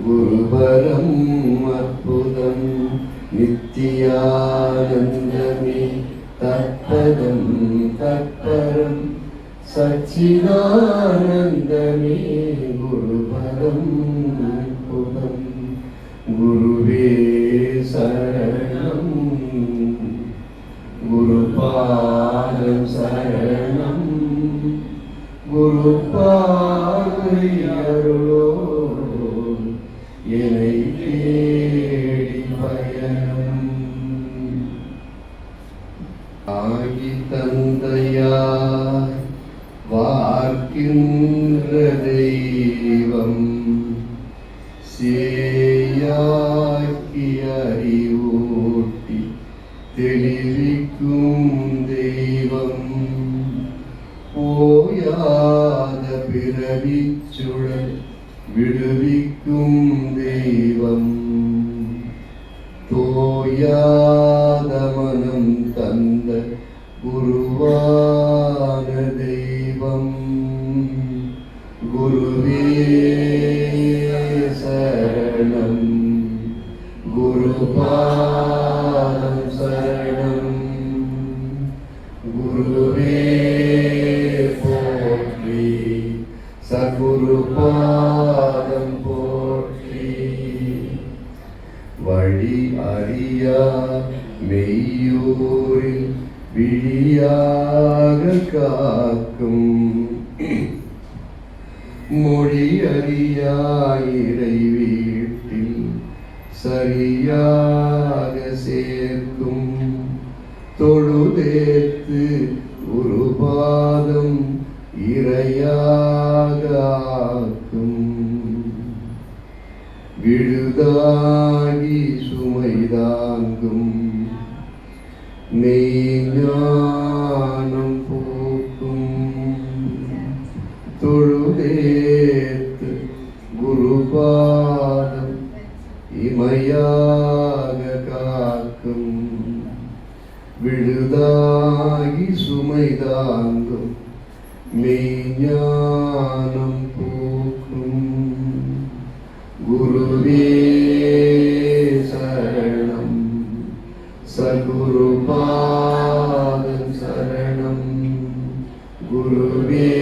குருபரம் அற்புதம் நித்தியானந்தமே தற்பதம் தற்பரம் சச்சிதானந்தமே குருபரம் அற்புதம் குருவே சரணம் குருபாதம் சரணம் குருபாதை அருளோ என்னை தேடி பயணம் ஆகி தந்தையாய் வார்க்கின்ற தெய்வம் சேயாக்கி அறிவூட்டி தெளிவிக்கும் தெய்வம் போயாத பிறவிச்சுழல் விடுவிக்கும் தெய்வம் தோயாத மனம் தந்த குருவான தெய்வம் குருவே சரணம் குருபாதம் சரணம் குருவே போற்றி சகுருபாதம் போற்றி வழி அறியா மெய்யூரில் விழியாக காக்கும் மொழி அறியாயிரை வீட்டில் சரியாக சேர்க்கும் தொழுதேத்து குருபாதம் இறையாக ஆக்கும் விழுதாகி சுமைதாங்கும் மெய்ஞானம் போக்கும் தொழுதேத்து குருபாதம் இமையாக காக்கும் விழுதாகி சுமைதாங்கும் மெய்ஞானம் போக்கும் குருவே சரணம் சகுருபாதம் சரணம் குருவே